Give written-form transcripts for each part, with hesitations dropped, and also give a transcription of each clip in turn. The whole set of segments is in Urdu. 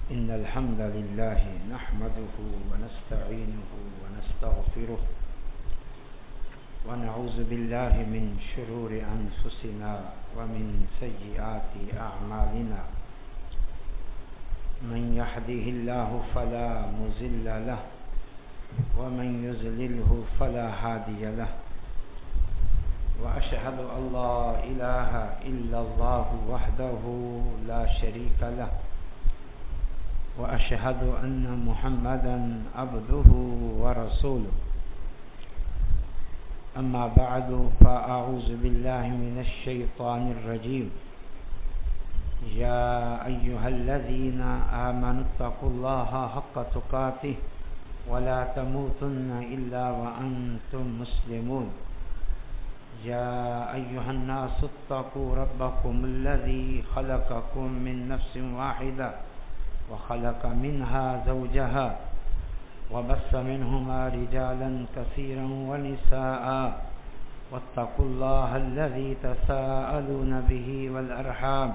إن الحمد لله نحمده ونستعينه ونستغفره ونعوذ بالله من شرور أنفسنا ومن سيئات أعمالنا من يهده الله فلا مضل له ومن يضلله فلا هادي له وأشهد أن لا إله إلا الله وحده لا شريك له وأشهد أن محمدا عبده ورسوله أما بعد فأعوذ بالله من الشيطان الرجيم يا أيها الذين آمنوا اتقوا الله حق تقاته ولا تموتن إلا وأنتم مسلمون يا أيها الناس اتقوا ربكم الذي خلقكم من نفس واحدة وخلق منها زوجها وبث منهما رجالا كثيرا ونساء واتقوا الله الذي تساءلون به والأرحام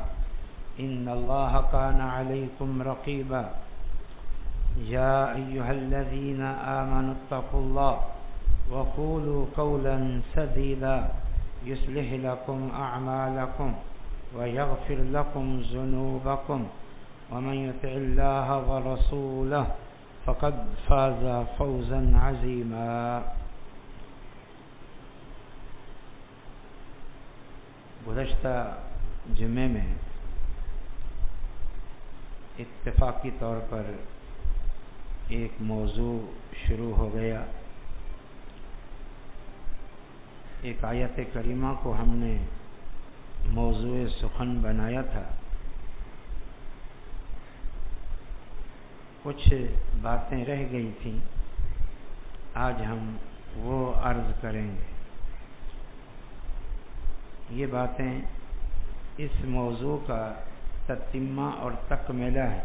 إن الله كان عليكم رقيبا يا أيها الذين آمنوا اتقوا الله وقولوا قولا سديدا يصلح لكم أعمالكم ويغفر لكم ذنوبكم ومن يطع الله ورسوله فقد فاز فوزا عظيما. گزشتہ جمعے میں اتفاقی طور پر ایک موضوع شروع ہو گیا. ایک آیت کریمہ کو ہم نے موضوع سخن بنایا تھا. کچھ باتیں رہ گئی تھیں، آج ہم وہ عرض کریں گے. یہ باتیں اس موضوع کا تتمہ اور تکملہ ہے.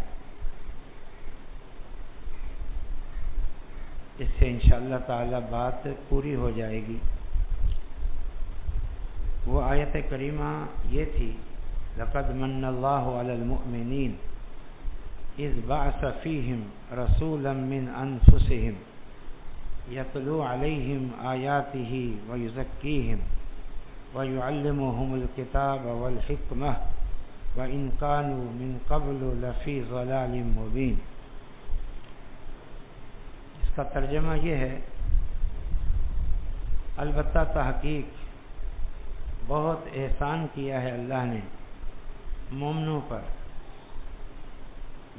اس سے انشاءاللہ تعالی بات پوری ہو جائے گی. وہ آیت کریمہ یہ تھی لقد من اللہ علی المؤمنین اذ بعث فیہم رسولا من انفسہم یتلو علیہم آیاتہ ویزکیہم ویعلمہم الکتاب والحکمہ وإن كانوا من قبل لفی ضلال مبین. اس کا ترجمہ یہ ہے، البتہ تحقیق بہت احسان کیا ہے اللہ نے مومنوں پر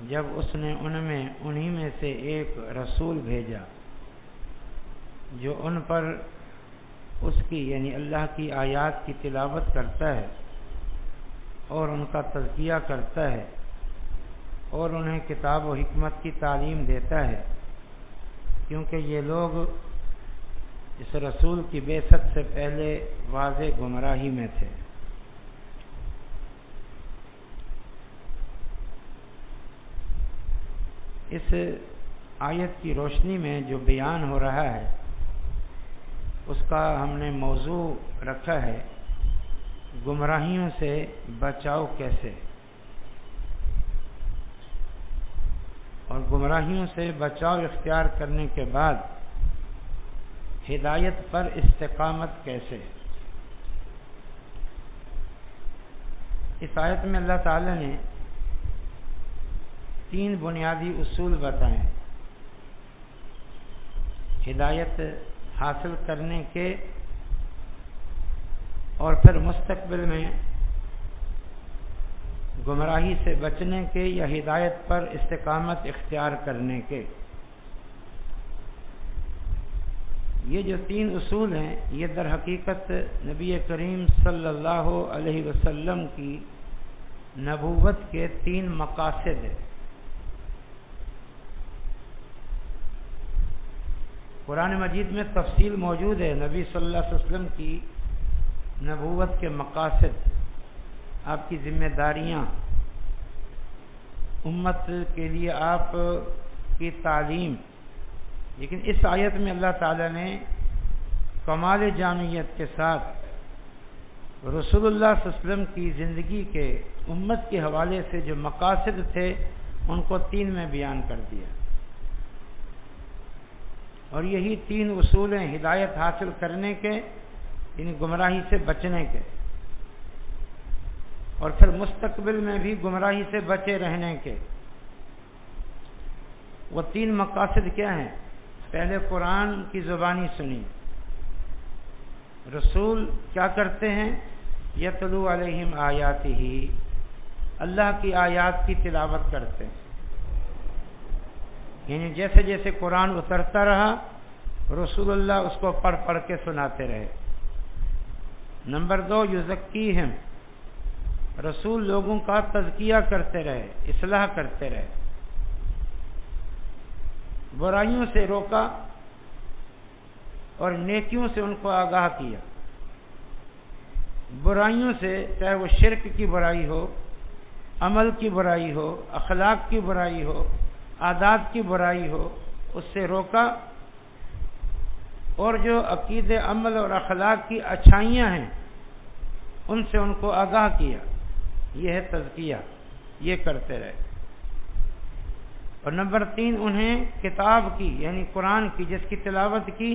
جب اس نے انہی میں سے ایک رسول بھیجا جو ان پر اس کی یعنی اللہ کی آیات کی تلاوت کرتا ہے اور ان کا تزکیہ کرتا ہے اور انہیں کتاب و حکمت کی تعلیم دیتا ہے، کیونکہ یہ لوگ اس رسول کی بعثت سے پہلے واضح گمراہی میں تھے. اس آیت کی روشنی میں جو بیان ہو رہا ہے اس کا ہم نے موضوع رکھا ہے گمراہیوں سے بچاؤ کیسے، اور گمراہیوں سے بچاؤ اختیار کرنے کے بعد ہدایت پر استقامت کیسے. اس آیت میں اللہ تعالی نے 3 بنیادی اصول بتائے ہدایت حاصل کرنے کے اور پھر مستقبل میں گمراہی سے بچنے کے یا ہدایت پر استقامت اختیار کرنے کے. یہ جو 3 اصول ہیں یہ در حقیقت نبی کریم صلی اللہ علیہ وسلم کی نبوت کے 3 مقاصد ہیں. قرآن مجید میں تفصیل موجود ہے نبی صلی اللہ علیہ وسلم کی نبوت کے مقاصد، آپ کی ذمہ داریاں، امت کے لیے آپ کی تعلیم. لیکن اس آیت میں اللہ تعالی نے کمال جامعیت کے ساتھ رسول اللہ صلی اللہ علیہ وسلم کی زندگی کے امت کے حوالے سے جو مقاصد تھے ان کو 3 میں بیان کر دیا، اور یہی 3 اصول ہیں ہدایت حاصل کرنے کے، یعنی گمراہی سے بچنے کے، اور پھر مستقبل میں بھی گمراہی سے بچے رہنے کے۔ وہ 3 مقاصد کیا ہیں؟ پہلے قرآن کی زبانی سنی، رسول کیا کرتے ہیں؟ یتلو علیہم آیاتہ، اللہ کی آیات کی تلاوت کرتے ہیں، یعنی جیسے جیسے قرآن اترتا رہا رسول اللہ اس کو پڑھ پڑھ کے سناتے رہے۔ نمبر 2، یزکیہم، رسول لوگوں کا تزکیہ کرتے رہے، اصلاح کرتے رہے، برائیوں سے روکا اور نیکیوں سے ان کو آگاہ کیا۔ برائیوں سے، چاہے وہ شرک کی برائی ہو، عمل کی برائی ہو، اخلاق کی برائی ہو، عادات کی برائی ہو، اس سے روکا، اور جو عقیدے، عمل اور اخلاق کی اچھائیاں ہیں ان سے ان کو آگاہ کیا۔ یہ ہے تزکیہ، یہ کرتے رہے۔ اور نمبر 3، انہیں کتاب کی یعنی قرآن کی جس کی تلاوت کی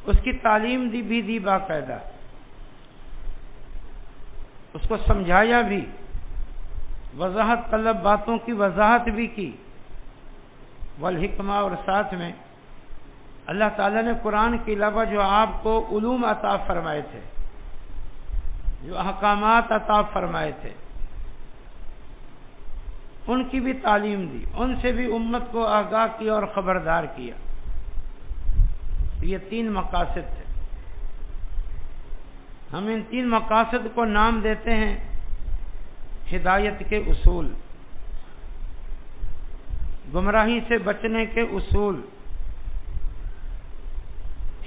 اس کی تعلیم دی باقاعدہ، اس کو سمجھایا بھی، وضاحت طلب باتوں کی وضاحت بھی کی، والحکمہ، اور ساتھ میں اللہ تعالیٰ نے قرآن کے علاوہ جو آپ کو علوم عطا فرمائے تھے، جو احکامات عطا فرمائے تھے، ان کی بھی تعلیم دی، ان سے بھی امت کو آگاہ کیا اور خبردار کیا۔ یہ 3 مقاصد تھے۔ ہم ان 3 مقاصد کو نام دیتے ہیں ہدایت کے اصول، گمراہی سے بچنے کے اصول،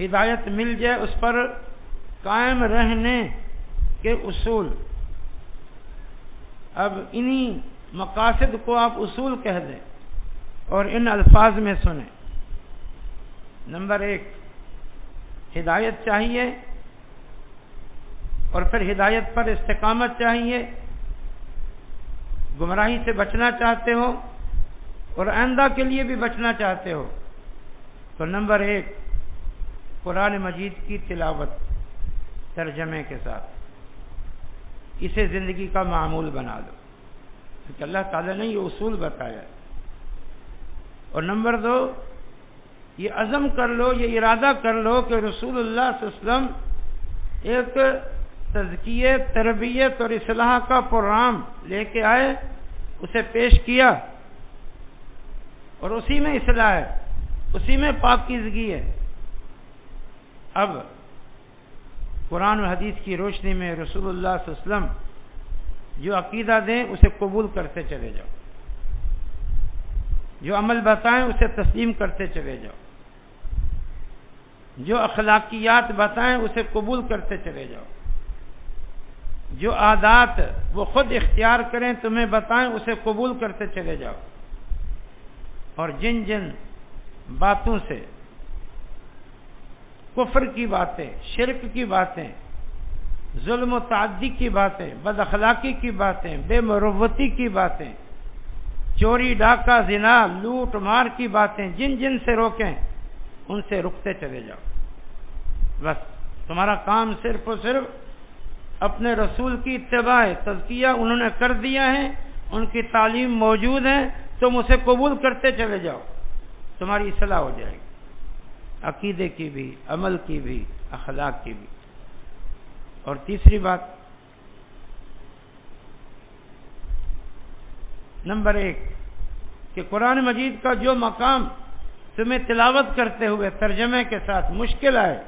ہدایت مل جائے اس پر قائم رہنے کے اصول۔ اب انہی مقاصد کو آپ اصول کہہ دیں اور ان الفاظ میں سنیں۔ نمبر 1، ہدایت چاہیے اور پھر ہدایت پر استقامت چاہیے، گمراہی سے بچنا چاہتے ہو اور آئندہ کے لیے بھی بچنا چاہتے ہو تو نمبر 1، قرآن مجید کی تلاوت ترجمے کے ساتھ، اسے زندگی کا معمول بنا دو، کیونکہ اللہ تعالیٰ نے یہ اصول بتایا۔ اور نمبر 2، یہ عزم کر لو، یہ ارادہ کر لو کہ رسول اللہ صلی اللہ علیہ وسلم ایک تزکیے، تربیت اور اصلاح کا پروگرام لے کے آئے، اسے پیش کیا، اور اسی میں اصلاح ہے، اسی میں پاکیزگی ہے۔ اب قرآن و حدیث کی روشنی میں رسول اللہ صلی اللہ علیہ وسلم جو عقیدہ دیں اسے قبول کرتے چلے جاؤ، جو عمل بتائیں اسے تسلیم کرتے چلے جاؤ، جو اخلاقیات بتائیں اسے قبول کرتے چلے جاؤ، جو عادات وہ خود اختیار کریں تمہیں بتائیں اسے قبول کرتے چلے جاؤ، اور جن جن باتوں سے، کفر کی باتیں، شرک کی باتیں، ظلم و تعدی کی باتیں، بد اخلاقی کی باتیں، بے مروتی کی باتیں، چوری ڈاکہ زنا لوٹ مار کی باتیں، جن جن سے روکیں ان سے رکتے چلے جاؤ۔ بس تمہارا کام صرف اور صرف اپنے رسول کی اتباع ہے، تزکیہ انہوں نے کر دیا ہے، ان کی تعلیم موجود ہے، تم اسے قبول کرتے چلے جاؤ، تمہاری اصلاح ہو جائے گی، عقیدے کی بھی، عمل کی بھی، اخلاق کی بھی۔ اور تیسری بات، نمبر 1 کہ قرآن مجید کا جو مقام تمہیں تلاوت کرتے ہوئے ترجمے کے ساتھ مشکل آئے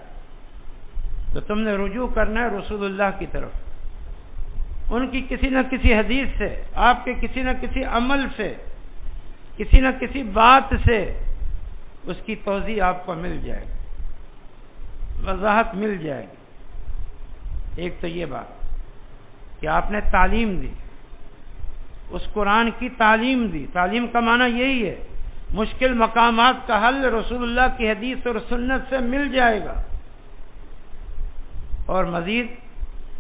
تو تم نے رجوع کرنا ہے رسول اللہ کی طرف، ان کی کسی نہ کسی حدیث سے، آپ کے کسی نہ کسی عمل سے، کسی نہ کسی بات سے اس کی توضیح آپ کو مل جائے گی، وضاحت مل جائے گی۔ ایک تو یہ بات کہ آپ نے تعلیم دی، اس قرآن کی تعلیم دی، تعلیم کا معنی یہی ہے مشکل مقامات کا حل رسول اللہ کی حدیث اور سنت سے مل جائے گا۔ اور مزید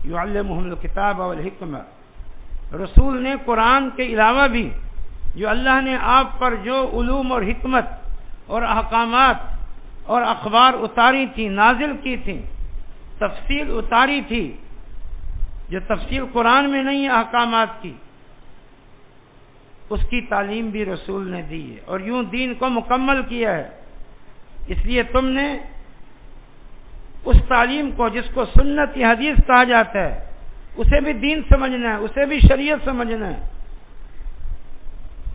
یعلمہم الکتاب والحکمہ، رسول نے قرآن کے علاوہ بھی جو اللہ نے آپ پر جو علوم اور حکمت اور احکامات اور اخبار اتاری تھی، نازل کی تھی، تفصیل اتاری تھی، جو تفصیل قرآن میں نہیں ہے احکامات کی، اس کی تعلیم بھی رسول نے دی ہے اور یوں دین کو مکمل کیا ہے۔ اس لیے تم نے اس تعلیم کو جس کو سنت یا حدیث کہا جاتا ہے اسے بھی دین سمجھنا ہے، اسے بھی شریعت سمجھنا ہے،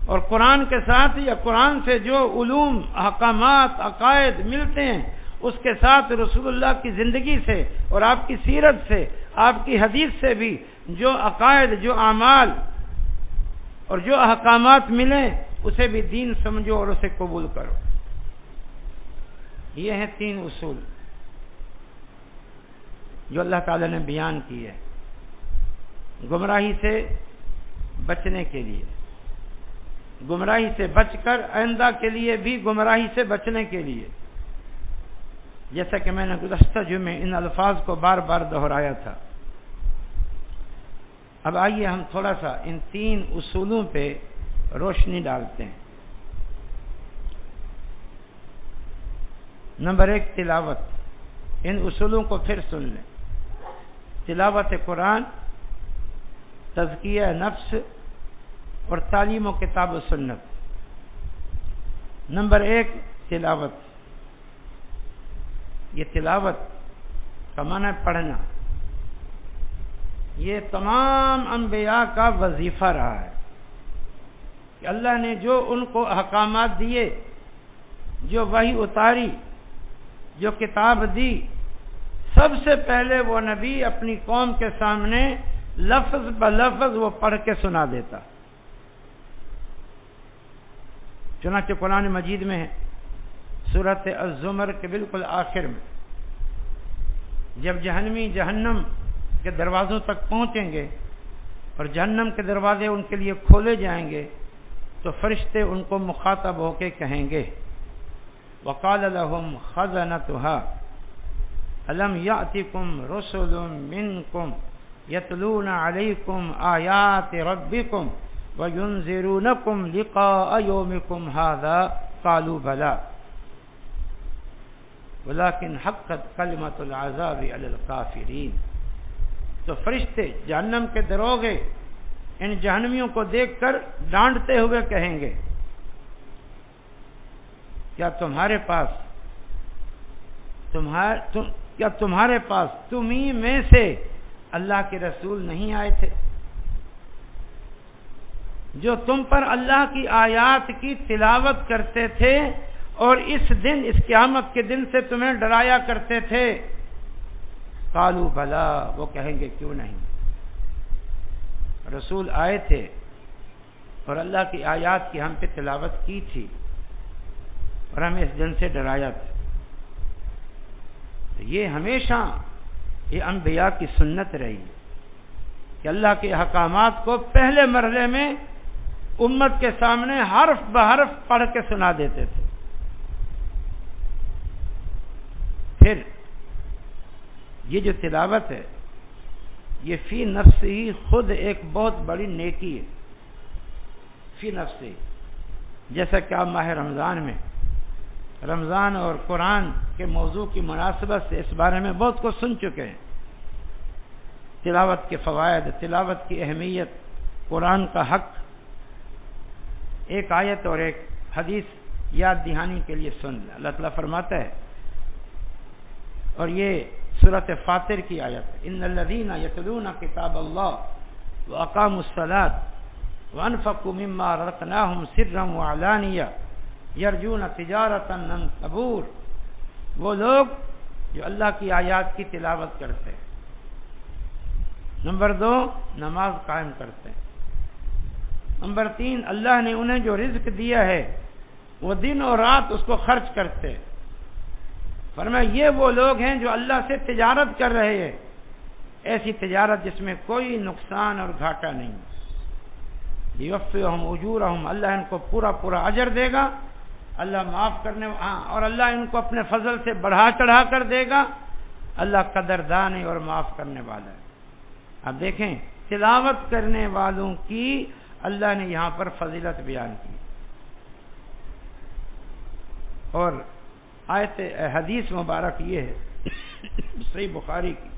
اور قرآن کے ساتھ یا قرآن سے جو علوم، احکامات، عقائد ملتے ہیں اس کے ساتھ رسول اللہ کی زندگی سے اور آپ کی سیرت سے، آپ کی حدیث سے بھی جو عقائد، جو اعمال اور جو احکامات ملیں اسے بھی دین سمجھو اور اسے قبول کرو۔ یہ ہیں 3 اصول جو اللہ تعالی نے بیان کی ہے گمراہی سے بچنے کے لیے، گمراہی سے بچ کر آئندہ کے لیے بھی گمراہی سے بچنے کے لیے، جیسا کہ میں نے گزشتہ جمعے ان الفاظ کو بار بار دہرایا تھا۔ اب آئیے ہم تھوڑا سا ان 3 اصولوں پہ روشنی ڈالتے ہیں۔ نمبر 1 تلاوت، ان اصولوں کو پھر سن لیں۔ تلاوت قرآن، تزکیہ نفس اور تعلیم و کتاب و سنت۔ نمبر 1 تلاوت، یہ تلاوت کا معنی پڑھنا، یہ تمام انبیاء کا وظیفہ رہا ہے کہ اللہ نے جو ان کو احکامات دیے، جو وحی اتاری، جو کتاب دی، سب سے پہلے وہ نبی اپنی قوم کے سامنے لفظ بلفظ وہ پڑھ کے سنا دیتا۔ چنانچہ قرآن مجید میں ہے، سورۃ الزمر کے بالکل آخر میں، جب جہنمی جہنم کے دروازوں تک پہنچیں گے اور جہنم کے دروازے ان کے لیے کھولے جائیں گے تو فرشتے ان کو مخاطب ہو کے کہیں گے، وَقَالَ لَهُمْ خَزَنَتُهَا أَلَمْ يَأْتِكُمْ رُسُلٌ مِّنْكُمْ يَتْلُونَ عَلَيْكُمْ آيَاتِ رَبِّكُمْ وَيُنذِرُونَكُمْ لِقَاءَ يَوْمِكُمْ هَذَا قَالُوا بَلَى وَلَكِنْ حَقَّتْ كَلِمَةُ الْعَذَابِ عَلَى الْكَافِرِينَ۔ تو فرشتے، جہنم کے دروغے، ان جہنمیوں کو دیکھ کر ڈانٹتے ہوئے کہیں گے، کیا تمہارے پاس تمہیں میں سے اللہ کے رسول نہیں آئے تھے جو تم پر اللہ کی آیات کی تلاوت کرتے تھے اور اس دن، اس قیامت کے دن سے تمہیں ڈرایا کرتے تھے؟ قالوا بلا، وہ کہیں گے کیوں نہیں، رسول آئے تھے اور اللہ کی آیات کی ہم پہ تلاوت کی تھی اور ہمیں اس دن سے ڈرایا تھا۔ یہ ہمیشہ یہ انبیاء کی سنت رہی کہ اللہ کے احکامات کو پہلے مرحلے میں امت کے سامنے حرف بحرف پڑھ کے سنا دیتے تھے۔ پھر یہ جو تلاوت ہے یہ فی نفس ہی خود ایک بہت بڑی نیکی ہے، فی نفس ہی، جیسا کہ آپ ماہ رمضان میں، رمضان اور قرآن کے موضوع کی مناسبت سے اس بارے میں بہت کچھ سن چکے ہیں، تلاوت کے فوائد، تلاوت کی اہمیت، قرآن کا حق۔ ایک آیت اور ایک حدیث یاد دہانی کے لیے سن لیں۔ اللہ تعالیٰ فرماتا ہے، اور یہ سورۃ فاطر کی آیت ہے، ان الذین یتلون کتاب اللہ واقاموا الصلاۃ وانفقوا مما رزقناہم سرا وعلانیہ یرجون تجارۃ لن تبور۔ وہ لوگ جو اللہ کی آیات کی تلاوت کرتے ہیں، نمبر 2 نماز قائم کرتے ہیں، نمبر 3 اللہ نے انہیں جو رزق دیا ہے وہ دن اور رات اس کو خرچ کرتے ہیں۔ فرمایا یہ وہ لوگ ہیں جو اللہ سے تجارت کر رہے ہیں، ایسی تجارت جس میں کوئی نقصان اور گھاٹا نہیں۔ لیوفیہم اجورہم، اللہ ان کو پورا پورا اجر دے گا، اللہ معاف کرنے، اور اللہ ان کو اپنے فضل سے بڑھا چڑھا کر دے گا۔ اللہ قدردان اور معاف کرنے والا ہے۔ اب دیکھیں، تلاوت کرنے والوں کی اللہ نے یہاں پر فضیلت بیان کی. اور آیت حدیث مبارک یہ ہے صحیح بخاری کی.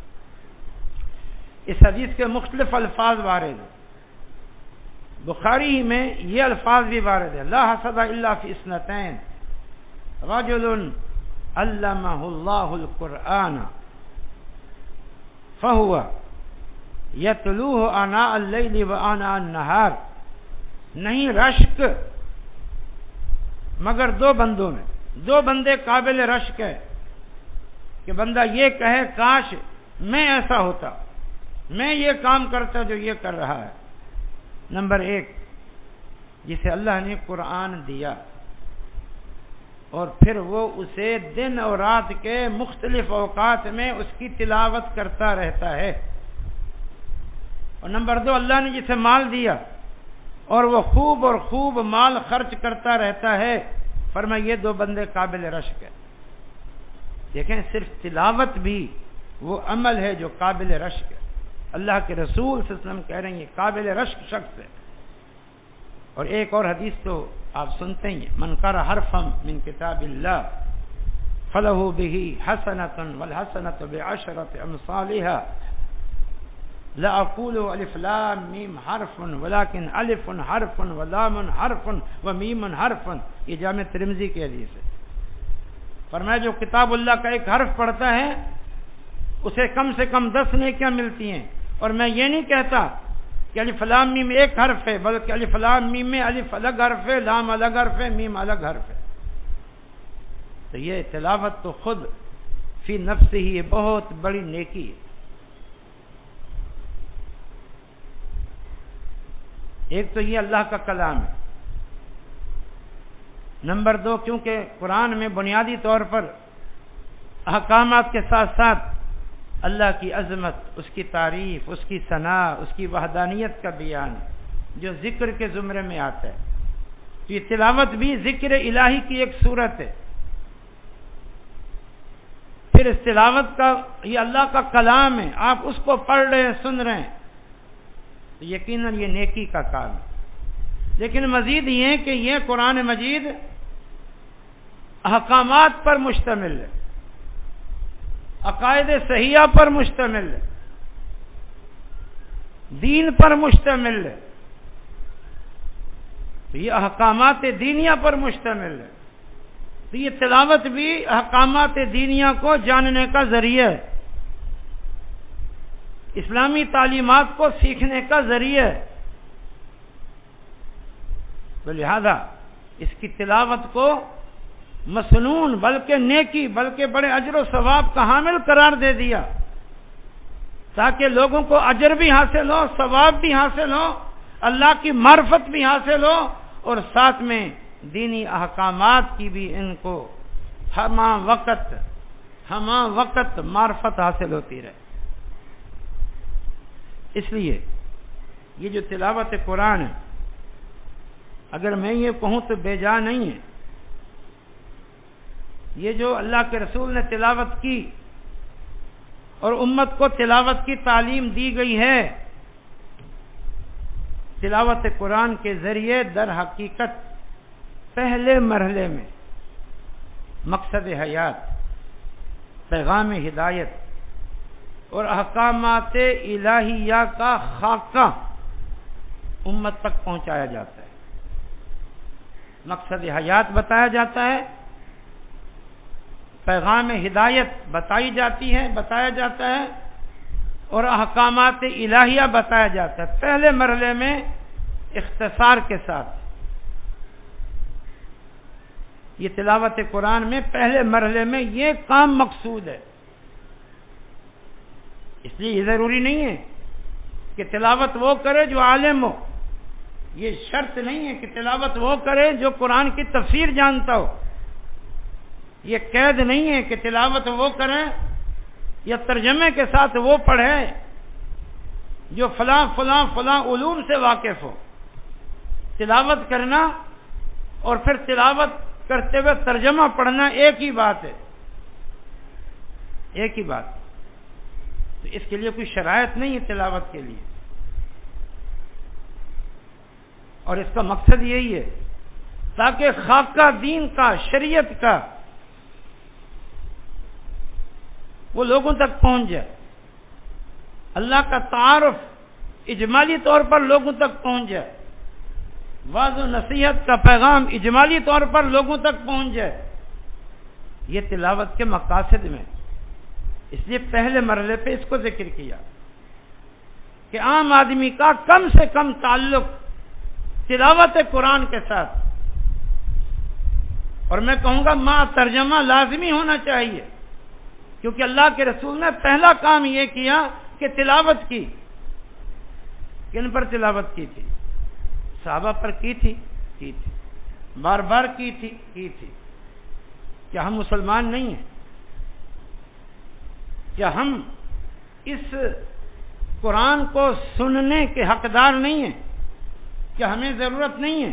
اس حدیث کے مختلف الفاظ وارد ہیں. بخاری ہی میں یہ الفاظ بھی وارد ہے: لا حسد الا فی اثنتین رجل علمہ اللہ القرآن فہو یتلوہ آناء اللیل و آناء النہار. نہیں رشک مگر دو بندوں میں، دو بندے قابل رشک ہے کہ بندہ یہ کہے کاش میں ایسا ہوتا، میں یہ کام کرتا جو یہ کر رہا ہے. نمبر ایک، جسے اللہ نے قرآن دیا اور پھر وہ اسے دن اور رات کے مختلف اوقات میں اس کی تلاوت کرتا رہتا ہے. اور نمبر دو، اللہ نے جسے مال دیا اور وہ خوب اور خوب مال خرچ کرتا رہتا ہے. فرمایا یہ دو بندے قابل رشک ہے. دیکھیں صرف تلاوت بھی وہ عمل ہے جو قابل رشک ہے. اللہ کے رسول صلی اللہ علیہ وسلم کہہ رہے ہیں یہ قابل رشک شخص ہے. اور ایک اور حدیث تو آپ سنتے ہیں: من قرأ حرفا من کتاب اللہ فلہ بہ حسنۃ والحسنۃ بعشرۃ امثالها لا اقول الف لام میم حرف ولكن الف حرف ولام حرف ومیم حرف. یہ جامع ترمذی کی حدیث ہے. فرمایا جو کتاب اللہ کا ایک حرف پڑھتا ہے اسے کم سے کم 10 نیکیاں ملتی ہیں. اور میں یہ نہیں کہتا کہ الف لام میم ایک حرف ہے، بلکہ الف لام میم میں الف الگ حرف ہے، لام الگ حرف ہے، میم الگ حرف ہے. تو یہ تلاوت تو خود فی نفس ہی بہت بڑی نیکی ہے. ایک تو یہ اللہ کا کلام ہے. نمبر دو، کیونکہ قرآن میں بنیادی طور پر احکامات کے ساتھ ساتھ اللہ کی عظمت، اس کی تعریف، اس کی ثنا، اس کی وحدانیت کا بیان جو ذکر کے زمرے میں آتا ہے. تو یہ تلاوت بھی ذکر الہی کی ایک صورت ہے. پھر اس تلاوت کا یہ اللہ کا کلام ہے، آپ اس کو پڑھ رہے ہیں، سن رہے ہیں، تو یقیناً یہ نیکی کا کام ہے. لیکن مزید یہ کہ یہ قرآن مجید احکامات پر مشتمل ہے، عقائد صحیحہ پر مشتمل ہے، دین پر مشتمل ہے. تو یہ احکامات دینیہ پر مشتمل ہے. تو یہ تلاوت بھی احکامات دینیہ کو جاننے کا ذریعہ ہے، اسلامی تعلیمات کو سیکھنے کا ذریعہ ہے. تو لہذا اس کی تلاوت کو مسنون بلکہ نیکی بلکہ بڑے اجر و ثواب کا حامل قرار دے دیا تاکہ لوگوں کو اجر بھی حاصل ہو، ثواب بھی حاصل ہو، اللہ کی معرفت بھی حاصل ہو، اور ساتھ میں دینی احکامات کی بھی ان کو ہمہ وقت معرفت حاصل ہوتی رہے. اس لیے یہ جو تلاوت قرآن ہے، اگر میں یہ کہوں تو بے جا نہیں ہے. یہ جو اللہ کے رسول نے تلاوت کی اور امت کو تلاوت کی تعلیم دی گئی ہے، تلاوت قرآن کے ذریعے در حقیقت پہلے مرحلے میں مقصد حیات، پیغام ہدایت اور احکامات الہیہ کا خاکہ امت تک پہنچایا جاتا ہے. مقصد حیات بتایا جاتا ہے، پیغام ہدایت بتایا جاتا ہے اور احکامات الہیہ بتایا جاتا ہے. پہلے مرحلے میں اختصار کے ساتھ یہ تلاوت قرآن میں پہلے مرحلے میں یہ کام مقصود ہے. اس لیے یہ ضروری نہیں ہے کہ تلاوت وہ کرے جو عالم ہو، یہ شرط نہیں ہے کہ تلاوت وہ کرے جو قرآن کی تفسیر جانتا ہو، یہ قید نہیں ہے کہ تلاوت وہ کرے یا ترجمے کے ساتھ وہ پڑھے جو فلاں فلاں فلاں علوم سے واقف ہو. تلاوت کرنا اور پھر تلاوت کرتے ہوئے ترجمہ پڑھنا ایک ہی بات ہے، ایک ہی بات. تو اس کے لیے کوئی شرائط نہیں ہے تلاوت کے لیے. اور اس کا مقصد یہی ہے تاکہ خاکہ دین کا، شریعت کا وہ لوگوں تک پہنچ جائے، اللہ کا تعارف اجمالی طور پر لوگوں تک پہنچ جائے، واضح و نصیحت کا پیغام اجمالی طور پر لوگوں تک پہنچ جائے. یہ تلاوت کے مقاصد میں، اس لیے پہلے مرحلے پہ اس کو ذکر کیا کہ عام آدمی کا کم سے کم تعلق تلاوت قرآن کے ساتھ، اور میں کہوں گا مع ترجمہ لازمی ہونا چاہیے، کیونکہ اللہ کے رسول نے پہلا کام یہ کیا کہ تلاوت کی. کن پر تلاوت کی تھی؟ صحابہ پر کی تھی، بار بار کی تھی. کیا ہم مسلمان نہیں ہیں؟ کیا ہم اس قرآن کو سننے کے حقدار نہیں ہیں؟ کیا ہمیں ضرورت نہیں ہے؟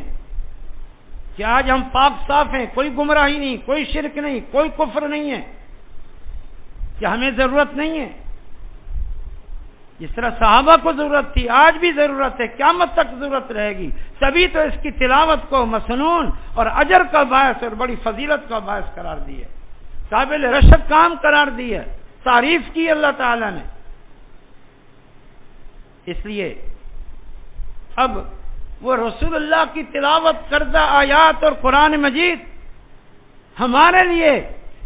کیا آج ہم پاک صاف ہیں، کوئی گمراہی نہیں، کوئی شرک نہیں، کوئی کفر نہیں ہے؟ کیا ہمیں ضرورت نہیں ہے؟ جس طرح صحابہ کو ضرورت تھی، آج بھی ضرورت ہے، قیامت تک ضرورت رہے گی. تبھی تو اس کی تلاوت کو مسنون اور اجر کا باعث اور بڑی فضیلت کا باعث قرار دیا، قابل رشد کام قرار دیا، تعریف کی اللہ تعالی نے. اس لیے اب وہ رسول اللہ کی تلاوت کردہ آیات اور قرآن مجید ہمارے لیے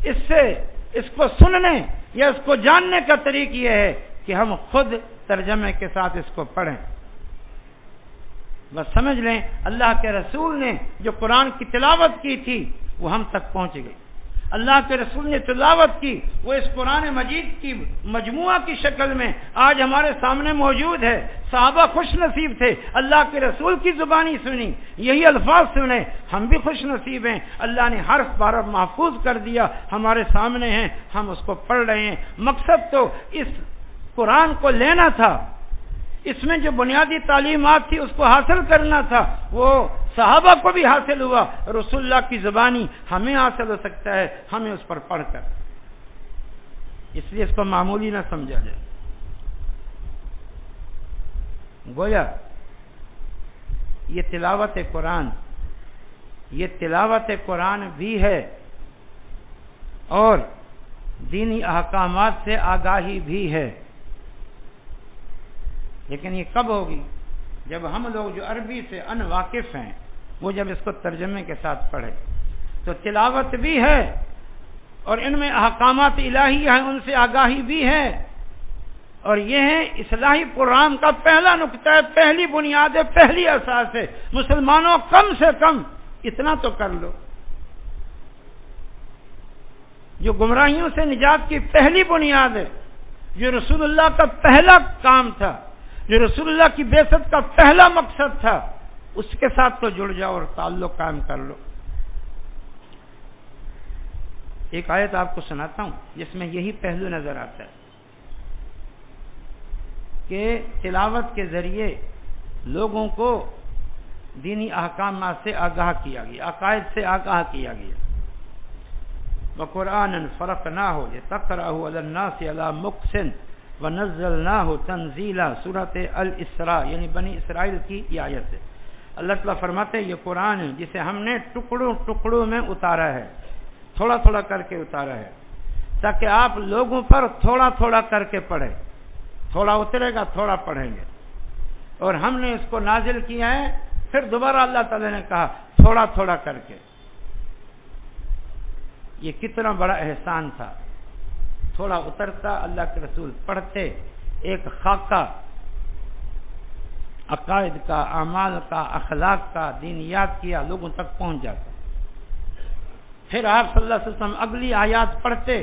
اس کو سننے یا اس کو جاننے کا طریق یہ ہے کہ ہم خود ترجمے کے ساتھ اس کو پڑھیں. بس سمجھ لیں اللہ کے رسول نے جو قرآن کی تلاوت کی تھی وہ ہم تک پہنچ گئی. اللہ کے رسول نے تلاوت کی، وہ اس قرآن مجید کی مجموعہ کی شکل میں آج ہمارے سامنے موجود ہے. صحابہ خوش نصیب تھے، اللہ کے رسول کی زبانی سنی، یہی الفاظ سنے. ہم بھی خوش نصیب ہیں، اللہ نے حرف بار محفوظ کر دیا، ہمارے سامنے ہیں، ہم اس کو پڑھ رہے ہیں. مقصد تو اس قرآن کو لینا تھا، اس میں جو بنیادی تعلیمات تھی اس کو حاصل کرنا تھا. وہ صحابہ کو بھی حاصل ہوا، رسول اللہ کی زبانی ہمیں حاصل ہو سکتا ہے، ہمیں اس پر پڑھ کر. اس لیے اس کو معمولی نہ سمجھا جائے. گویا یہ تلاوت قرآن بھی ہے اور دینی احکامات سے آگاہی بھی ہے. لیکن یہ کب ہوگی؟ جب ہم لوگ جو عربی سے ان واقف ہیں وہ جب اس کو ترجمے کے ساتھ پڑھیں. تو تلاوت بھی ہے اور ان میں احکامات الہی ہیں، ان سے آگاہی بھی ہے، اور یہ ہے اصلاحی پروگرام کا پہلا نقطہ ہے، پہلی بنیاد ہے، پہلی اساس ہے. مسلمانوں کم سے کم اتنا تو کر لو. جو گمراہیوں سے نجات کی پہلی بنیاد ہے، جو رسول اللہ کا پہلا کام تھا، جو رسول اللہ کی بعثت کا پہلا مقصد تھا، اس کے ساتھ تو جڑ جاؤ اور تعلق قائم کر لو. ایک آیت آپ کو سناتا ہوں جس میں یہی پہلو نظر آتا ہے کہ تلاوت کے ذریعے لوگوں کو دینی احکامات سے آگاہ کیا گیا، عقائد سے آگاہ کیا گیا. وَقُرْآنًا فَرَقْنَاهُ لِتَقْرَأَهُ عَلَى النَّاسِ عَلَى مُقْسٍ وَنَزَّلْنَاهُ تَنزِيلًا. سورۃ الاسراء یعنی بنی اسرائیل کی یہ آیت ہے. اللہ تعالیٰ فرماتے ہیں یہ قرآن ہے جسے ہم نے ٹکڑوں ٹکڑوں میں اتارا ہے، تھوڑا تھوڑا کر کے اتارا ہے، تاکہ آپ لوگوں پر تھوڑا تھوڑا کر کے پڑھیں. تھوڑا اترے گا، تھوڑا پڑھیں گے. اور ہم نے اس کو نازل کیا ہے، پھر دوبارہ اللہ تعالیٰ نے کہا تھوڑا تھوڑا کر کے. یہ کتنا بڑا احسان تھا. تھوڑا اترتا، اللہ کے رسول پڑھتے، ایک خاکہ عقائد کا، اعمال کا، اخلاق کا، دینیات کیا لوگوں تک پہنچ جاتا. پھر آپ صلی اللہ علیہ وسلم اگلی آیات پڑھتے،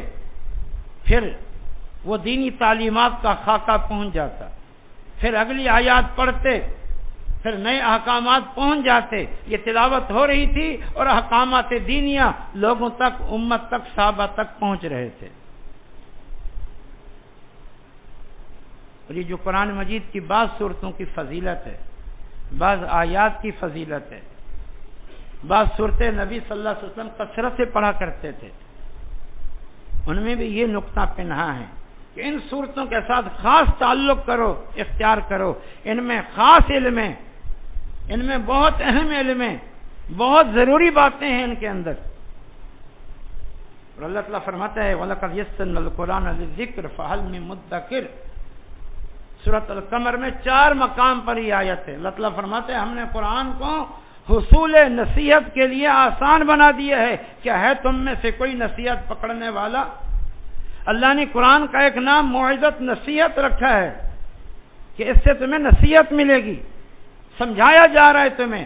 پھر وہ دینی تعلیمات کا خاکہ پہنچ جاتا. پھر اگلی آیات پڑھتے، پھر نئے احکامات پہنچ جاتے. یہ تلاوت ہو رہی تھی اور احکامات دینیہ لوگوں تک، امت تک، صحابہ تک پہنچ رہے تھے. اور یہ جو قرآن مجید کی بعض صورتوں کی فضیلت ہے، بعض آیات کی فضیلت ہے، بعض صورتیں نبی صلی اللہ علیہ وسلم کثرت سے پڑھا کرتے تھے، ان میں بھی یہ نقطہ پنہا ہے کہ ان صورتوں کے ساتھ خاص تعلق کرو، اختیار کرو. ان میں خاص علم ہے، ان میں بہت اہم علم ہے، بہت ضروری باتیں ہیں ان کے اندر. اور اللہ تعالیٰ فرماتا ہے وَلَقَدْ يَسَّرْنَا الْقُرْآنَ لِلذِّكْرِ فَهَلْ مِن مُدَّكِرٍ. سورۃ القمر میں 4 مقام پر یہ آیت ہے. اللہ تعالیٰ فرماتے ہیں ہم نے قرآن کو حصول نصیحت کے لیے آسان بنا دیا ہے. کیا ہے تم میں سے کوئی نصیحت پکڑنے والا؟ اللہ نے قرآن کا ایک نام موعظت نصیحت رکھا ہے کہ اس سے تمہیں نصیحت ملے گی، سمجھایا جا رہا ہے، تمہیں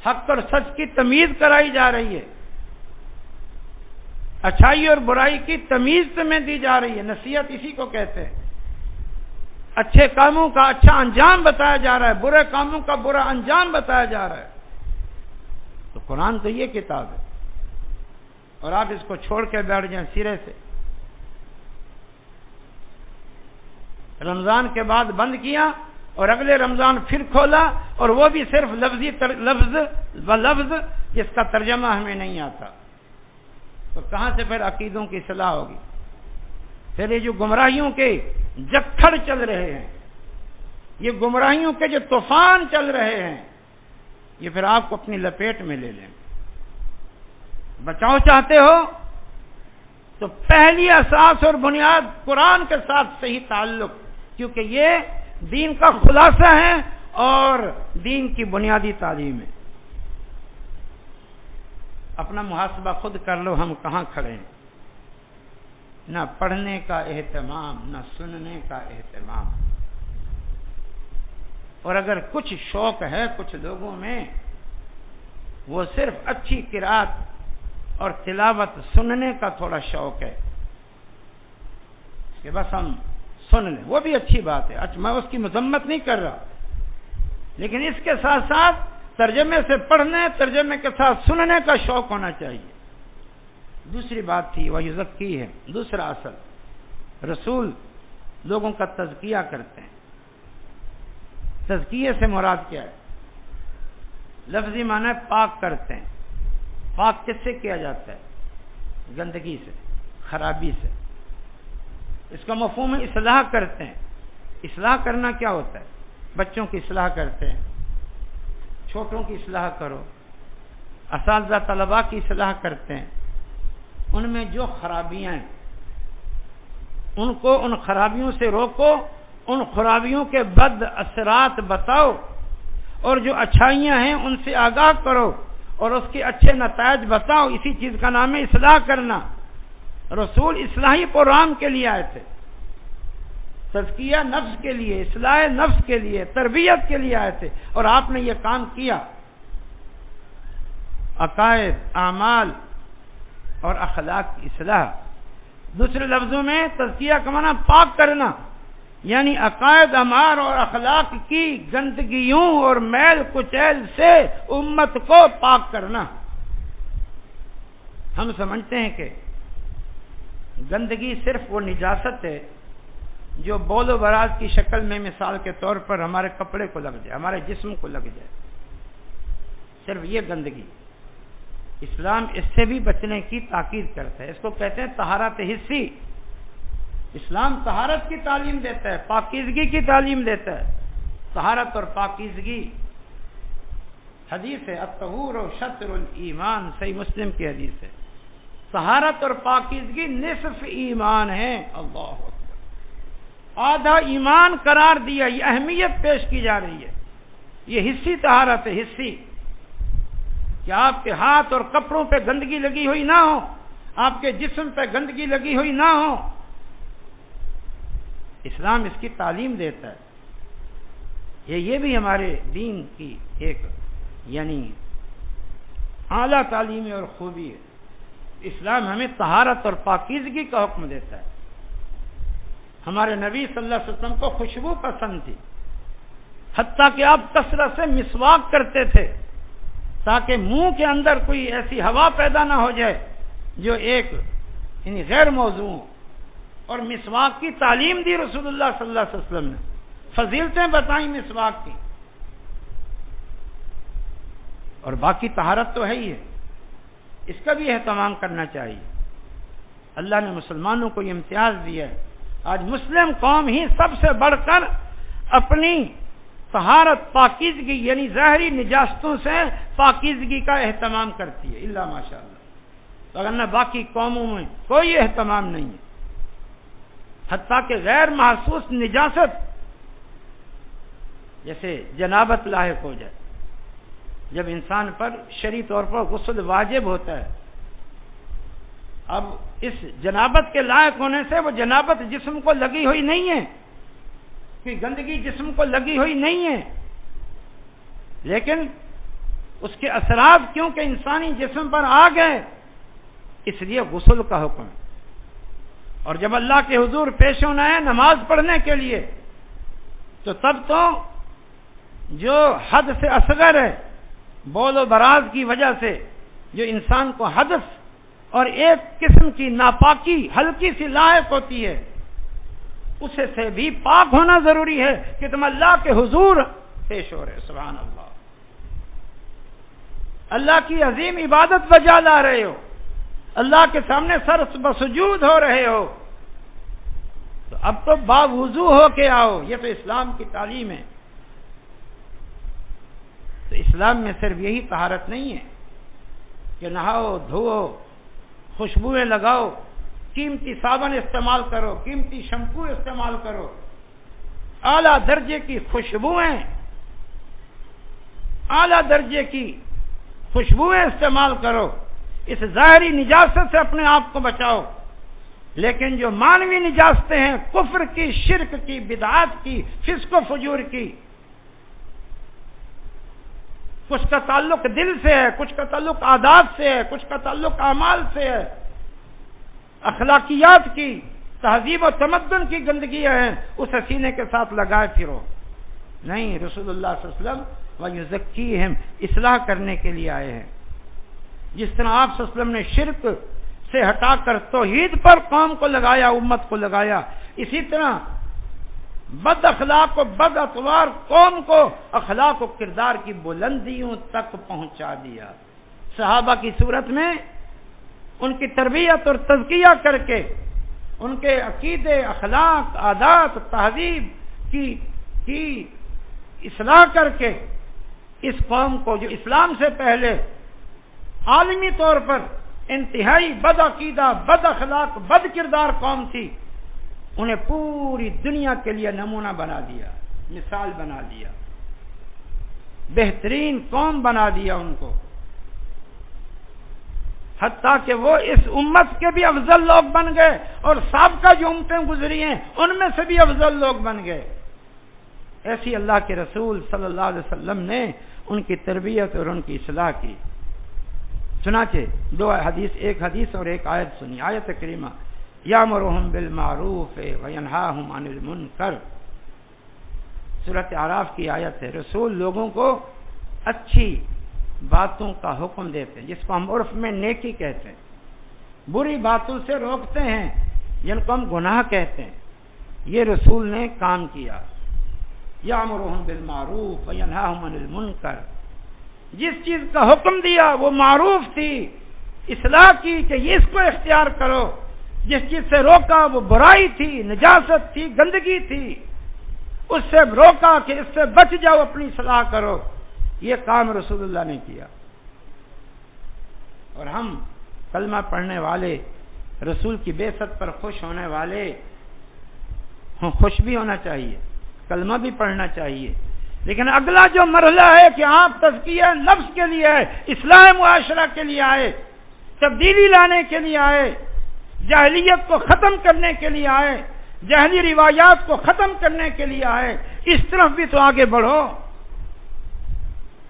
حق اور سچ کی تمیز کرائی جا رہی ہے، اچھائی اور برائی کی تمیز تمہیں دی جا رہی ہے. نصیحت اسی کو کہتے ہیں. اچھے کاموں کا اچھا انجام بتایا جا رہا ہے، برے کاموں کا برا انجام بتایا جا رہا ہے. تو قرآن تو یہ کتاب ہے، اور آپ اس کو چھوڑ کے بیٹھ جائیں سرے سے. رمضان کے بعد بند کیا اور اگلے رمضان پھر کھولا، اور وہ بھی صرف لفظ بلفظ جس کا ترجمہ ہمیں نہیں آتا. تو کہاں سے پھر عقیدوں کی اصلاح ہوگی؟ پھر یہ جو گمراہیوں کے جکھڑ چل رہے ہیں، یہ گمراہیوں کے جو طوفان چل رہے ہیں، یہ پھر آپ کو اپنی لپیٹ میں لے لیں. بچاؤ چاہتے ہو تو پہلی اساس اور بنیاد قرآن کے ساتھ صحیح تعلق، کیونکہ یہ دین کا خلاصہ ہے اور دین کی بنیادی تعلیم ہے. اپنا محاسبہ خود کر لو، ہم کہاں کھڑے ہیں. نہ پڑھنے کا اہتمام، نہ سننے کا اہتمام. اور اگر کچھ شوق ہے کچھ لوگوں میں، وہ صرف اچھی قرات اور تلاوت سننے کا تھوڑا شوق ہے کہ بس ہم سن لیں. وہ بھی اچھی بات ہے، میں اس کی مذمت نہیں کر رہا، لیکن اس کے ساتھ ساتھ ترجمے سے پڑھنے، ترجمے کے ساتھ سننے کا شوق ہونا چاہیے. دوسری بات تھی وہ یزکی ہے. دوسرا اصل، رسول لوگوں کا تزکیہ کرتے ہیں. تزکیے سے مراد کیا ہے؟ لفظی معنی ہے پاک کرتے ہیں. پاک کس سے کیا جاتا ہے؟ گندگی سے، خرابی سے. اس کا مفہوم ہے اصلاح کرتے ہیں. اصلاح کرنا کیا ہوتا ہے؟ بچوں کی اصلاح کرتے ہیں، چھوٹوں کی اصلاح کرو، اساتذہ طلباء کی اصلاح کرتے ہیں. ان میں جو خرابیاں ہیں ان کو ان خرابیوں سے روکو، ان خرابیوں کے بد اثرات بتاؤ، اور جو اچھائیاں ہیں ان سے آگاہ کرو اور اس کے اچھے نتائج بتاؤ. اسی چیز کا نام ہے اصلاح کرنا. رسول اصلاحی پروگرام کے لیے آئے تھے، تزکیہ نفس کے لیے، اصلاح نفس کے لیے، تربیت کے لیے آئے تھے، اور آپ نے یہ کام کیا. عقائد، اعمال اور اخلاق کی اصلاح. دوسرے لفظوں میں تزکیہ کا معنی پاک کرنا، یعنی عقائد، اعمال اور اخلاق کی گندگیوں اور میل کچیل سے امت کو پاک کرنا. ہم سمجھتے ہیں کہ گندگی صرف وہ نجاست ہے جو بول و براز کی شکل میں مثال کے طور پر ہمارے کپڑے کو لگ جائے، ہمارے جسم کو لگ جائے، صرف یہ گندگی. اسلام اس سے بھی بچنے کی تاکید کرتا ہے. اس کو کہتے ہیں طہارت حسی. اسلام طہارت کی تعلیم دیتا ہے، پاکیزگی کی تعلیم دیتا ہے. طہارت اور پاکیزگی، حدیث ہے الطہور شطر الایمان، صحیح مسلم کی حدیث ہے. طہارت اور پاکیزگی نصف ایمان ہے. اللہ اکبر. آدھا ایمان قرار دیا، یہ اہمیت پیش کی جا رہی ہے. یہ حسی طہارت ہے، حسی، کہ آپ کے ہاتھ اور کپڑوں پہ گندگی لگی ہوئی نہ ہو، آپ کے جسم پہ گندگی لگی ہوئی نہ ہو. اسلام اس کی تعلیم دیتا ہے. یہ بھی ہمارے دین کی ایک یعنی اعلیٰ تعلیم اور خوبی ہے. اسلام ہمیں طہارت اور پاکیزگی کا حکم دیتا ہے. ہمارے نبی صلی اللہ علیہ وسلم کو خوشبو پسند تھی، حتیٰ کہ آپ کثرت سے مسواک کرتے تھے تاکہ منہ کے اندر کوئی ایسی ہوا پیدا نہ ہو جائے جو ایک یعنی غیر موضوع ہو. اور مسواک کی تعلیم دی رسول اللہ صلی اللہ علیہ وسلم نے، فضیلتیں بتائیں مسواک کی. اور باقی طہارت تو ہے ہی ہے، اس کا بھی اہتمام کرنا چاہیے. اللہ نے مسلمانوں کو یہ امتیاز دیا ہے. آج مسلم قوم ہی سب سے بڑھ کر اپنی طہارت پاکیزگی یعنی ظاہری نجاستوں سے پاکیزگی کا اہتمام کرتی ہے، الا ماشاء اللہ، ورنہ باقی قوموں میں کوئی اہتمام نہیں ہے، حتیٰ کہ غیر محسوس نجاست جیسے جنابت لاحق ہو جائے، جب انسان پر شرعی طور پر غسل واجب ہوتا ہے، اب اس جنابت کے لائق ہونے سے وہ جنابت جسم کو لگی ہوئی نہیں ہے، کوئی گندگی جسم کو لگی ہوئی نہیں ہے، لیکن اس کے اثرات کیونکہ انسانی جسم پر آ گئے، اس لیے غسل کا حکم ہے۔ اور جب اللہ کے حضور پیش ہونا ہے نماز پڑھنے کے لیے تو تب تو جو حد سے اصغر ہے، بول و براز کی وجہ سے جو انسان کو حدث اور ایک قسم کی ناپاکی ہلکی سی لاحق ہوتی ہے، اسے سے بھی پاک ہونا ضروری ہے کہ تم اللہ کے حضور پیش ہو رہے، سبحان اللہ، اللہ کی عظیم عبادت بجا لا رہے ہو، اللہ کے سامنے سر بسجود ہو رہے ہو، تو اب تو باوضو ہو کے آؤ، یہ تو اسلام کی تعلیم ہے۔ تو اسلام میں صرف یہی طہارت نہیں ہے کہ نہاؤ دھوؤ خوشبوئیں لگاؤ، قیمتی صابن استعمال کرو، قیمتی شیمپو استعمال کرو، اعلیٰ درجے کی خوشبوئیں، اعلیٰ درجے کی خوشبوئیں استعمال کرو، اس ظاہری نجاست سے اپنے آپ کو بچاؤ، لیکن جو مانوی نجاستیں ہیں کفر کی، شرک کی، بدعات کی، فسق و فجور کی، کچھ کا تعلق دل سے ہے، کچھ کا تعلق عادات سے ہے، کچھ کا تعلق اعمال سے ہے، اخلاقیات کی، تہذیب و تمدن کی گندگیاں ہیں، اس حسینے کے ساتھ لگائے پھرو نہیں۔ رسول اللہ صلی اللہ علیہ وسلم وَيُزَكِّيهِمْ اصلاح کرنے کے لیے آئے ہیں۔ جس طرح آپ صلی اللہ علیہ وسلم نے شرک سے ہٹا کر توحید پر قوم کو لگایا، امت کو لگایا، اسی طرح بد اخلاق و بد اطوار قوم کو اخلاق و کردار کی بلندیوں تک پہنچا دیا۔ صحابہ کی صورت میں ان کی تربیت اور تزکیہ کر کے، ان کے عقیدے، اخلاق، عادات، تہذیب کی اصلاح کر کے اس قوم کو جو اسلام سے پہلے عالمی طور پر انتہائی بد عقیدہ، بد اخلاق، بد کردار قوم تھی، انہیں پوری دنیا کے لیے نمونہ بنا دیا، مثال بنا دیا، بہترین قوم بنا دیا ان کو، حتیٰ کہ وہ اس امت کے بھی افضل لوگ بن گئے، اور سابقہ جو امتیں گزری ہیں ان میں سے بھی افضل لوگ بن گئے۔ ایسی اللہ کے رسول صلی اللہ علیہ وسلم نے ان کی تربیت اور ان کی اصلاح کی۔ چنانچہ دو حدیث، ایک حدیث اور ایک آیت سنی، آیت کریمہ یامرہم بالمعروف وینہاہم عن المنکر، سورۃ اعراف کی آیت ہے۔ رسول لوگوں کو اچھی باتوں کا حکم دیتے ہیں، جس کو ہم عرف میں نیکی کہتے ہیں، بری باتوں سے روکتے ہیں جن کو ہم گناہ کہتے ہیں، یہ رسول نے کام کیا۔ یامرہم بالمعروف وینہاہم عن المنکر، جس چیز کا حکم دیا وہ معروف تھی، اصلاح کی کہ یہ اس کو اختیار کرو، جس چیز سے روکا وہ برائی تھی، نجاست تھی، گندگی تھی، اس سے روکا کہ اس سے بچ جاؤ، اپنی اصلاح کرو، یہ کام رسول اللہ نے کیا۔ اور ہم کلمہ پڑھنے والے، رسول کی بعثت پر خوش ہونے والے، خوش بھی ہونا چاہیے، کلمہ بھی پڑھنا چاہیے، لیکن اگلا جو مرحلہ ہے کہ آپ تزکیہ نفس کے لیے آئے، اصلاح معاشرہ کے لیے آئے، تبدیلی لانے کے لیے آئے، جاہلیت کو ختم کرنے کے لیے آئے، جاہلی روایات کو ختم کرنے کے لیے آئے، اس طرف بھی تو آگے بڑھو۔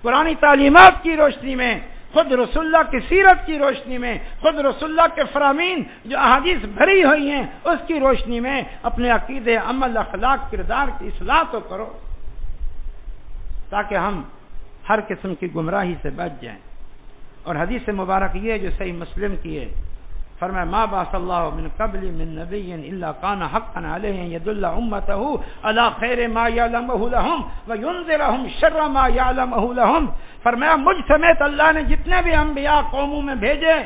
قرآنی تعلیمات کی روشنی میں، خود رسول اللہ کی سیرت کی روشنی میں، خود رسول اللہ کے فرامین جو احادیث بھری ہوئی ہیں اس کی روشنی میں اپنے عقیدے، عمل، اخلاق، کردار کی اصلاح تو کرو، تاکہ ہم ہر قسم کی گمراہی سے بچ جائیں۔ اور حدیث مبارک یہ جو صحیح مسلم کی ہے، فرمایا ما بعث اللہ من قبل من نبی الا کان حقا علیہ یدل امتہ علی خیر ما یعلمہ لہم وینذرہم شر ما یعلمہ لہم، فرمایا مجھ سمیت اللہ نے جتنے بھی انبیاء قوموں میں بھیجے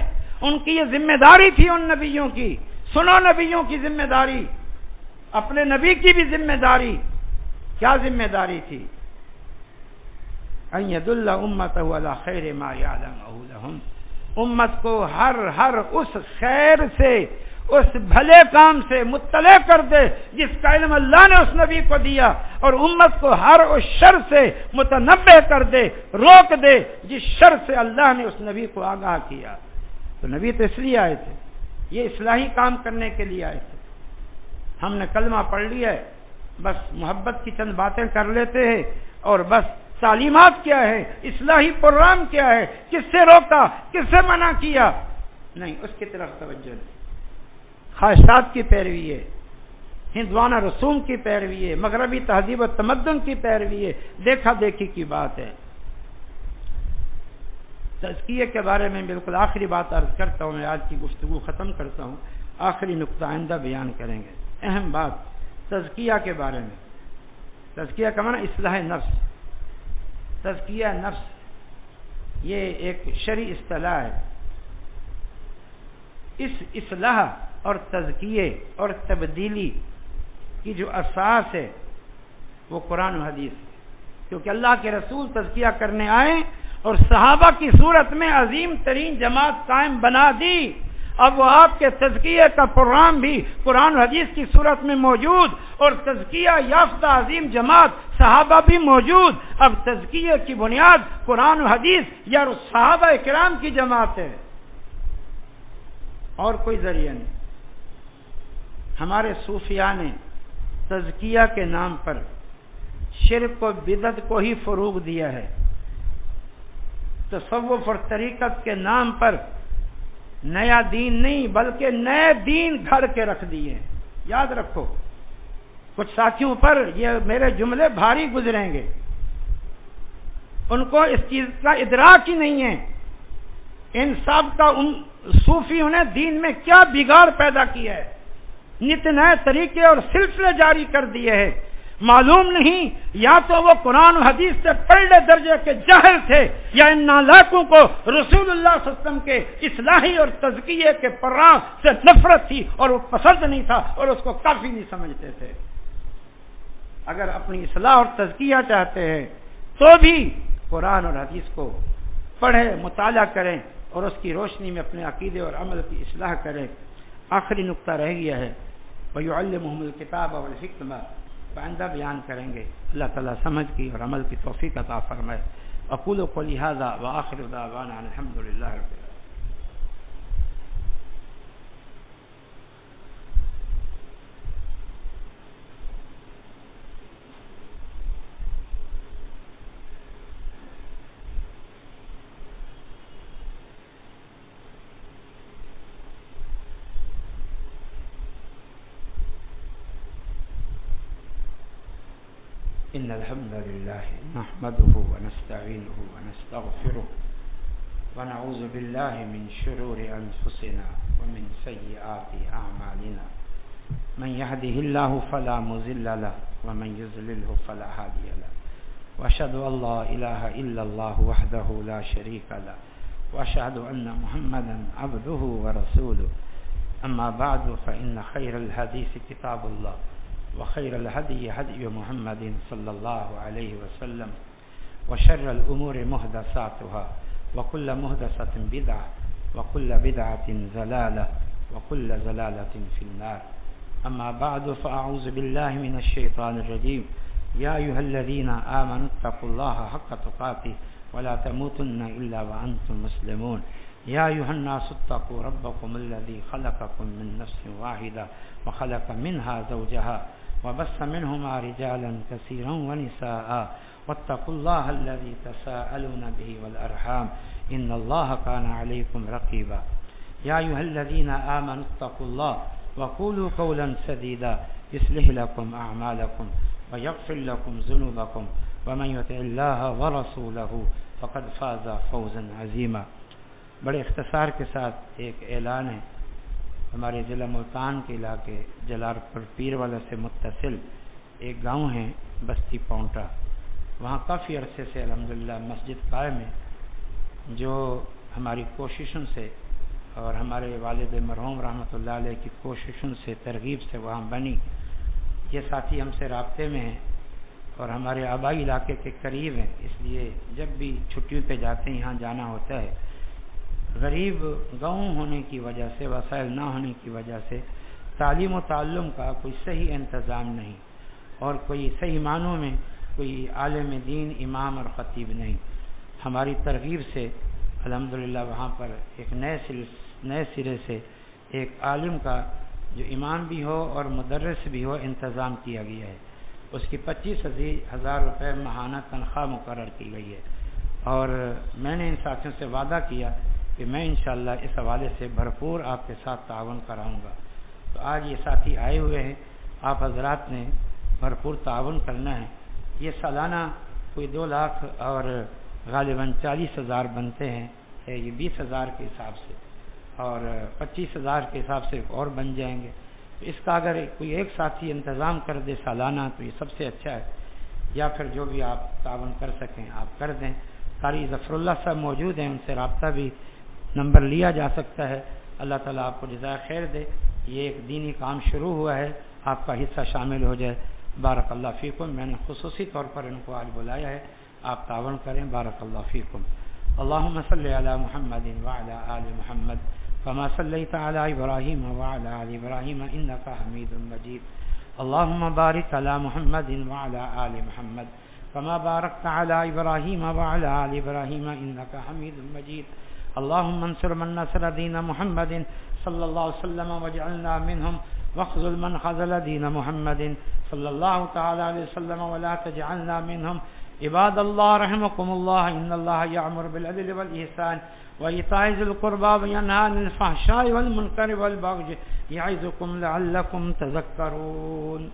ان کی یہ ذمہ داری تھی، ان نبیوں کی، سنو نبیوں کی ذمہ داری، اپنے نبی کی بھی ذمہ داری، کیا ذمہ داری تھی ان یدل امتہ علی خیر ما یعلمہ لہم، امت کو ہر اس خیر سے، اس بھلے کام سے مطلع کر دے جس کا علم اللہ نے اس نبی کو دیا، اور امت کو ہر اس شر سے متنبہ کر دے، روک دے جس شر سے اللہ نے اس نبی کو آگاہ کیا۔ تو نبی تو اس لیے آئے تھے، یہ اصلاحی کام کرنے کے لیے آئے تھے۔ ہم نے کلمہ پڑھ لیا ہے، بس محبت کی چند باتیں کر لیتے ہیں، اور بس تعلیمات کیا ہے، اصلاحی پروگرام کیا ہے، کس سے روکا، کس سے منع کیا، نہیں، اس کی طرف توجہ نہیں۔ خواہشات کی پیروی ہے، ہندوانہ رسوم کی پیروی ہے، مغربی تہذیب و تمدن کی پیروی ہے، دیکھا دیکھی کی بات ہے۔ تزکیے کے بارے میں بالکل آخری بات عرض کرتا ہوں، میں آج کی گفتگو ختم کرتا ہوں، آخری نقطہ آئندہ بیان کریں گے۔ اہم بات تزکیہ کے بارے میں، تزکیہ کا معنی اصلاح نفس، تزکیہ نفس یہ ایک شرعی اصطلاح ہے۔ اس اصلاح اور تزکیے اور تبدیلی کی جو اساس ہے وہ قرآن و حدیث ہے، کیونکہ اللہ کے رسول تزکیہ کرنے آئے اور صحابہ کی صورت میں عظیم ترین جماعت قائم بنا دی۔ اب وہ آپ کے تزکیے کا پروگرام بھی قرآن و حدیث کی صورت میں موجود، اور تزکیہ یافتہ عظیم جماعت صحابہ بھی موجود۔ اب تزکیے کی بنیاد قرآن و حدیث یا صحابہ کرام کی جماعت ہے، اور کوئی ذریعہ نہیں۔ ہمارے صوفیاء نے تزکیہ کے نام پر شرک و بدعت کو ہی فروغ دیا ہے، تصوف اور طریقت کے نام پر نیا دین نہیں بلکہ نئے دین گھڑ کے رکھ دیے ہیں۔ یاد رکھو، کچھ ساتھیوں پر یہ میرے جملے بھاری گزریں گے، ان کو اس چیز کا ادراک ہی نہیں ہے۔ ان سب کا صوفیوں نے دین میں کیا بگاڑ پیدا کیا ہے، نت نئے طریقے اور سلسلے جاری کر دیے ہیں۔ معلوم نہیں یا تو وہ قرآن و حدیث سے پلڑے درجے کے جاہل تھے، یا ان نالاکوں کو رسول اللہ صلی اللہ علیہ وسلم کے اصلاحی اور تزکیے کے پروگرام سے نفرت تھی اور وہ پسند نہیں تھا اور اس کو کافی نہیں سمجھتے تھے۔ اگر اپنی اصلاح اور تزکیہ چاہتے ہیں تو بھی قرآن اور حدیث کو پڑھیں، مطالعہ کریں اور اس کی روشنی میں اپنے عقیدے اور عمل کی اصلاح کریں۔ آخری نقطہ رہ گیا ہے وَيُعَلِّمُهُمُ الْكِتَابَ وَالْحِكْمَةَ، آئندہ بیان کریں گے۔ اللہ تعالیٰ سمجھ کی اور عمل کی توفیق عطا فرمائے۔ اقول قولی ھذا وآخر دعوانا الحمد للہ رب العالمین۔ إن الحمد لله نحمده ونستعينه ونستغفره ونعوذ بالله من شرور أنفسنا ومن سيئات أعمالنا، من يهده الله فلا مضل له ومن يضلله فلا هادي له، وأشهد أن لا إله إلا الله وحده لا شريك له، وأشهد أن محمدا عبده ورسوله، أما بعد فإن خير الحديث كتاب الله، وخير الهدي هدي محمد صلى الله عليه وسلم، وشر الأمور محدثاتها، وكل محدثة بدعة، وكل بدعة ضلالة، وكل ضلالة في النار۔ أما بعد فأعوذ بالله من الشيطان الرجيم، يا أيها الذين آمنوا اتقوا الله حق تقاته ولا تموتن إلا وأنتم مسلمون، يا أيها الناس اتقوا ربكم الذي خلقكم من نفس واحدة وخلق منها زوجها وبث منهما رجالا كثيرا ونساء، واتقوا الله الذي تساءلون به والأرحام، إن الله كان عليكم رقيبا، يا أيها الذين آمنوا اتقوا الله وقولوا قولا سديدا يصلح لكم أعمالكم ويغفر لكم ذنوبكم، ومن يطع الله ورسوله فقد فاز فوزا عظيما۔ بڑے اختصار کے ساتھ ایک اعلان ہے، ہمارے ضلع ملتان کے علاقے جلال پور پیر والا سے متصل ایک گاؤں ہے بستی پونٹا، وہاں کافی عرصے سے الحمدللہ مسجد قائم ہے، جو ہماری کوششوں سے اور ہمارے والد مرحوم رحمۃ اللہ علیہ کی کوششوں سے ترغیب سے وہاں بنی۔ یہ ساتھی ہم سے رابطے میں ہیں اور ہمارے آبائی علاقے کے قریب ہیں، اس لیے جب بھی چھٹیوں پہ جاتے ہیں یہاں جانا ہوتا ہے۔ غریب گاؤں ہونے کی وجہ سے، وسائل نہ ہونے کی وجہ سے تعلیم و تعلم کا کوئی صحیح انتظام نہیں، اور کوئی صحیح معنوں میں کوئی عالم دین، امام اور خطیب نہیں۔ ہماری ترغیب سے الحمدللہ وہاں پر ایک نئے سرے سے ایک عالم کا جو امام بھی ہو اور مدرس بھی ہو انتظام کیا گیا ہے۔ اس کی 25,000 روپے ماہانہ تنخواہ مقرر کی گئی ہے، اور میں نے ان ساتھیوں سے وعدہ کیا کہ میں انشاءاللہ اس حوالے سے بھرپور آپ کے ساتھ تعاون کراؤں گا۔ تو آج یہ ساتھی آئے ہوئے ہیں، آپ حضرات نے بھرپور تعاون کرنا ہے۔ یہ سالانہ کوئی 2 لاکھ اور غالباً 40,000 بنتے ہیں، یہ 20,000 کے حساب سے، اور 25,000 کے حساب سے اور بن جائیں گے۔ تو اس کا اگر کوئی ایک ساتھی انتظام کر دے سالانہ تو یہ سب سے اچھا ہے، یا پھر جو بھی آپ تعاون کر سکیں آپ کر دیں۔ قاری ظفر اللہ صاحب موجود ہیں، ان سے رابطہ بھی نمبر لیا جا سکتا ہے۔ اللہ تعالیٰ آپ کو جزائے خیر دے۔ یہ ایک دینی کام شروع ہوا ہے، آپ کا حصہ شامل ہو جائے۔ بارک اللہ فیکم۔ میں نے خصوصی طور پر ان کو آج بلایا ہے، آپ تعاون کریں۔ بارک اللہ فیکم۔ اللہم صلی علی محمد وعلی آل محمد کما صلیت علی ابراہیم وعلی آل ابراہیم انک حمید مجید۔ اللہم بارک علی محمد وعلی آل محمد کما بارکت علی ابراہیم وعلی آل ابراہیم انک حمید مجید۔ اللہم انصر من نصر دین محمد صلی اللہ علیہ وسلم واجعلنا منہم واخذل من خذل دین محمد صلی اللہ تعالی علیہ وسلم ولا تجعلنا منہم۔ عباد اللہ رحمکم اللہ، ان اللہ یأمر بالعدل والإحسان وإیتاء ذی القربى وینہی عن الفحشاء والمنکر والبغی یعظکم لعلکم تذکرون۔